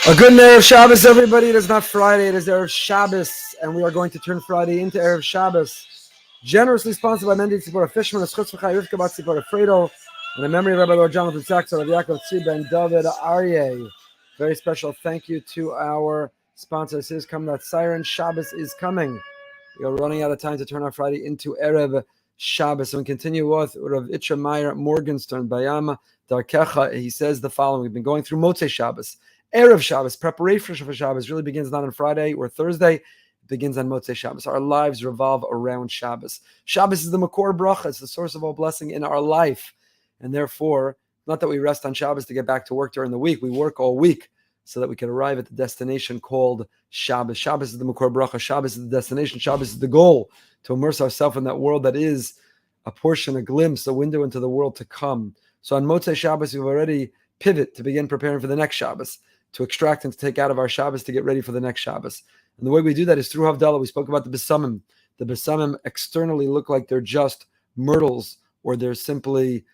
A good Erev Shabbos, everybody. It is not Friday, it is Erev Shabbos, and we are going to turn Friday into Erev Shabbos. Generously sponsored by Mendy Tzipora Fishman, Eschutz V'chai Rivka Bat Tzipora Fredo, and in memory of Rabbi Lord Jonathan Sachs, Rabbi Yaakov Tzvi Ben David Aryeh. Very special thank you to our sponsors. Here's coming that siren. Shabbos is coming. We are running out of time to turn our Friday into Erev Shabbos. And we continue with Rav Itcha Meyer Morgenstern, Bayam Darkecha. He says the following. We've been going through Motzei Shabbos. Erev Shabbos, preparation for Shabbos, really begins not on Friday or Thursday. It begins on Motzei Shabbos. Our lives revolve around Shabbos. Shabbos is the Makor Bracha. It's the source of all blessing in our life. And therefore, not that we rest on Shabbos to get back to work during the week. We work all week so that we can arrive at the destination called Shabbos. Shabbos is the Makor Bracha. Shabbos is the destination. Shabbos is the goal, to immerse ourselves in that world that is a portion, a glimpse, a window into the world to come. So on Motzei Shabbos, we've already pivot to begin preparing for the next Shabbos, to extract and to take out of our Shabbos to get ready for the next Shabbos. And the way we do that is through Havdallah. We spoke about the Besamim. The Besamim externally look like they're just myrtles or they're simply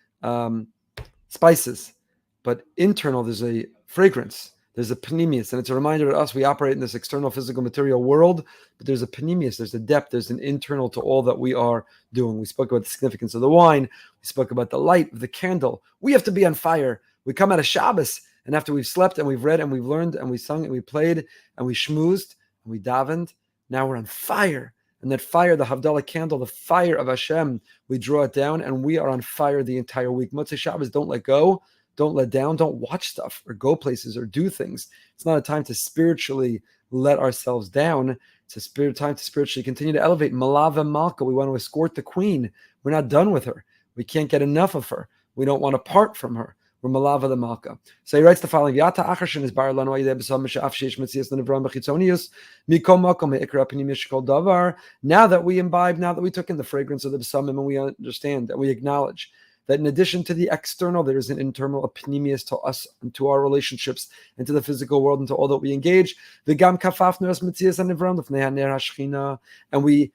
spices. But internal, there's a fragrance. There's a panemius. And it's a reminder to us, we operate in this external physical material world, but there's a panemius, there's a depth, there's an internal to all that we are doing. We spoke about the significance of the wine. We spoke about the light of the candle. We have to be on fire. We come out of Shabbos, and after we've slept and we've read and we've learned and we sung and we played and we schmoozed and we davened, now we're on fire. And that fire, the Havdallah candle, the fire of Hashem, we draw it down and we are on fire the entire week. Motzei Shabbos, don't let go, don't let down, don't watch stuff or go places or do things. It's not a time to spiritually let ourselves down. It's a time to spiritually continue to elevate. Malava Malka, we want to escort the queen. We're not done with her. We can't get enough of her. We don't want to part from her. We're Malava the Malka. So he writes the following: Yata Acharshin is Bar Lanu Ayde B'Sam Mishaf Sheish Metzias Lenevram B'Chitzonius Mikom Makom Me'ikra P'nim Yishkol Davar. Now that we imbibe, now that we took in the fragrance of the B'Samim and we understand and we acknowledge that in addition to the external, there is an internal opinius to us and to our relationships and to the physical world and to all that we engage. V'gam Kafaf Neras Metzias Lenevram L'fnei HaNer HaShechina, and we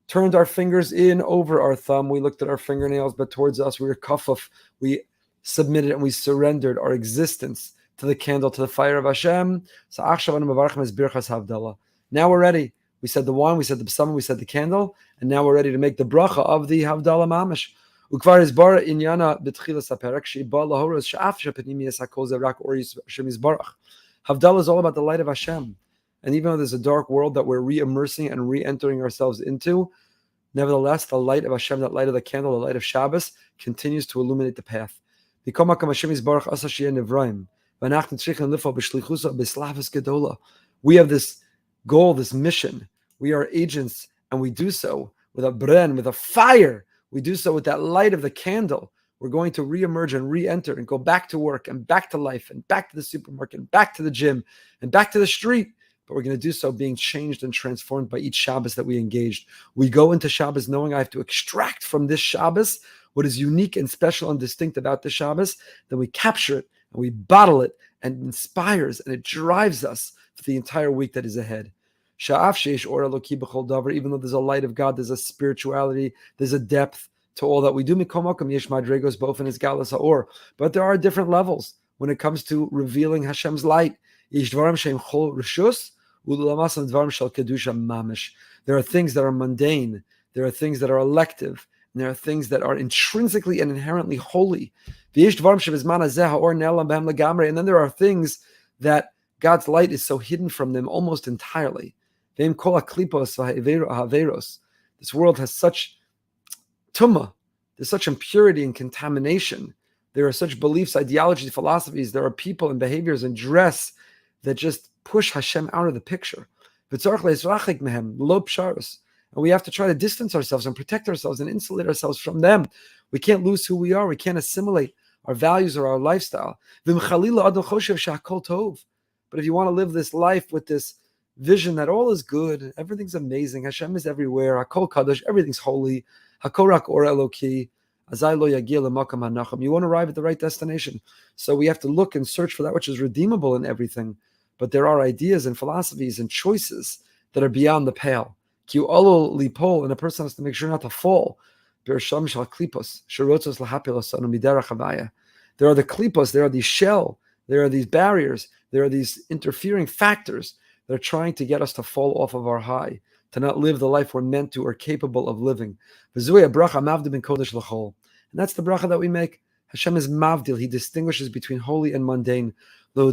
turned our fingers in over our thumb. We looked at our fingernails, but towards us we were kafaf. We submitted and we surrendered our existence to the candle, to the fire of Hashem. So now we're ready. We said the wine, we said the psalm, we said the candle, and now we're ready to make the bracha of the Havdallah mamash. Havdallah is all about the light of Hashem. And even though there's a dark world that we're re-immersing and re-entering ourselves into, nevertheless, the light of Hashem, that light of the candle, the light of Shabbos, continues to illuminate the path. We have this goal, this mission. We are agents, and we do so with a bren, with a fire. We do so with that light of the candle. We're going to re-emerge and re-enter and go back to work and back to life and back to the supermarket and back to the gym and back to the street. But we're going to do so being changed and transformed by each Shabbos that we engaged. We go into Shabbos knowing I have to extract from this Shabbos what is unique and special and distinct about the Shabbos. Then we capture it and we bottle it, and it inspires and it drives us for the entire week that is ahead. Even though there's a light of God, there's a spirituality, there's a depth to all that we do. But there are different levels when it comes to revealing Hashem's light. There are things that are mundane. There are things that are elective. And there are things that are intrinsically and inherently holy. And then there are things that God's light is so hidden from them almost entirely. This world has such tumma, there's such impurity and contamination. There are such beliefs, ideologies, philosophies. There are people and behaviors and dress that just push Hashem out of the picture. And we have to try to distance ourselves and protect ourselves and insulate ourselves from them. We can't lose who we are. We can't assimilate our values or our lifestyle. But if you want to live this life with this vision that all is good, everything's amazing, Hashem is everywhere, Hakol Kadosh, everything's holy, Hakol Rak Or Eloki, Azai Lo Yagil L'Makam HaNacham, you won't arrive at the right destination. So we have to look and search for that which is redeemable in everything. But there are ideas and philosophies and choices that are beyond the pale. And a person has to make sure not to fall. There are the klipos, there are the shell, There are these barriers. There are these interfering factors that are trying to get us to fall off of our high, to not live the life we're meant to or capable of living. And that's the bracha that we make. Hashem is mavdil. He distinguishes between holy and mundane. So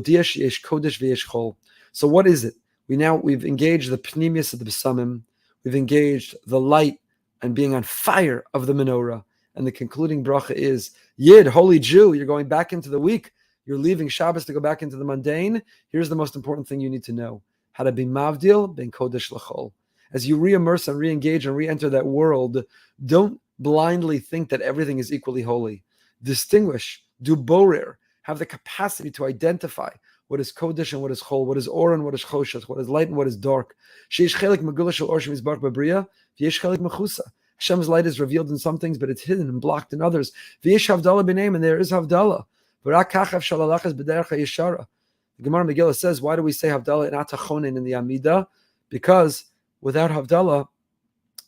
what is it? We've engaged the pnimius of the besamim. We've engaged the light and being on fire of the menorah. And the concluding bracha is, Yid, holy Jew, you're going back into the week. You're leaving Shabbos to go back into the mundane. Here's the most important thing you need to know. How to be mavdil, ben kodesh l'chol. As you re-immerse and re-engage and re-enter that world, don't blindly think that everything is equally holy. Distinguish, do borer, have the capacity to identify what is kodesh and what is chol, what is or and what is choshet, what is light and what is dark. Sheish chelik megula shel or shemizbarach b'bria, v'yesh chelik mechusa. Hashem's light is revealed in some things, but it's hidden and blocked in others. V'yesh Havdallah b'neim, and there is Havdallah. V'rak kachav shalalachas b'derech ha'yeshara. The Gemara Megillah says, why do we say Havdallah and Atachonin in the Amidah? Because without Havdallah,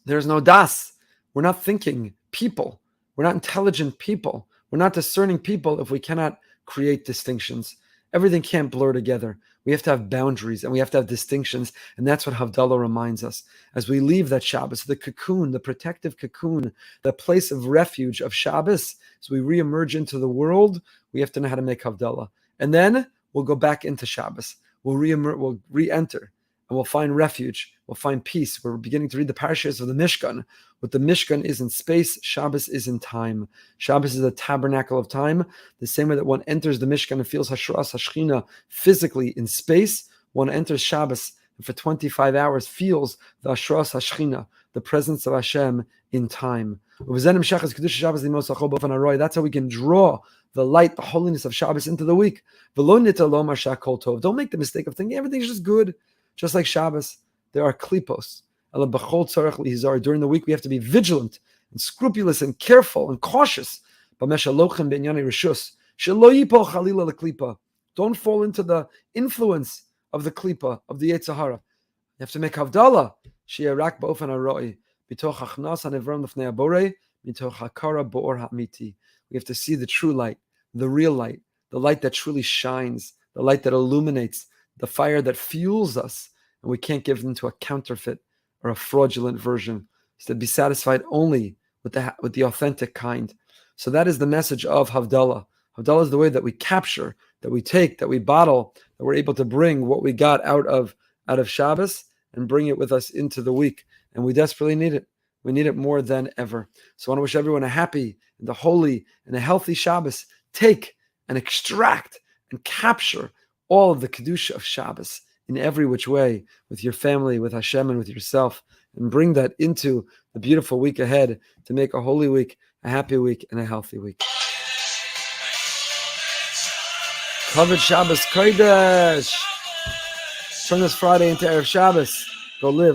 there's no das. We're not thinking people. We're not intelligent people. We're not discerning people if we cannot create distinctions. Everything can't blur together. We have to have boundaries and we have to have distinctions. And that's what Havdallah reminds us. As we leave that Shabbos, the cocoon, the protective cocoon, the place of refuge of Shabbos, as we re-emerge into the world, we have to know how to make Havdallah. And then we'll go back into Shabbos. We'll re-enter. And we'll find refuge. We'll find peace. We're beginning to read the parashas of the Mishkan. What the Mishkan is in space, Shabbos is in time. Shabbos is a tabernacle of time. The same way that one enters the Mishkan and feels Hashras Hashchina physically in space, one enters Shabbos and for 25 hours feels the Hashras Hashchina, the presence of Hashem in time. That's how we can draw the light, the holiness of Shabbos into the week. Don't make the mistake of thinking everything's just good. Just like Shabbos, there are klipos. During the week, we have to be vigilant and scrupulous and careful and cautious. Don't fall into the influence of the klipa, of the Yetzer Hara. You have to make Havdallah. We have to see the true light, the real light, the light that truly shines, the light that illuminates, the fire that fuels us, and we can't give into a counterfeit or a fraudulent version. So to be satisfied only with the authentic kind. So that is the message of Havdallah. Havdallah is the way that we capture, that we take, that we bottle, that we're able to bring what we got out of Shabbos and bring it with us into the week. And we desperately need it. We need it more than ever. So I want to wish everyone a happy and a holy and a healthy Shabbos. Take and extract and capture all of the Kedusha of Shabbos in every which way, with your family, with Hashem, and with yourself, and bring that into the beautiful week ahead to make a holy week, a happy week, and a healthy week. Covered Shabbos Kodesh. Turn this Friday into Erev Shabbos. Go live.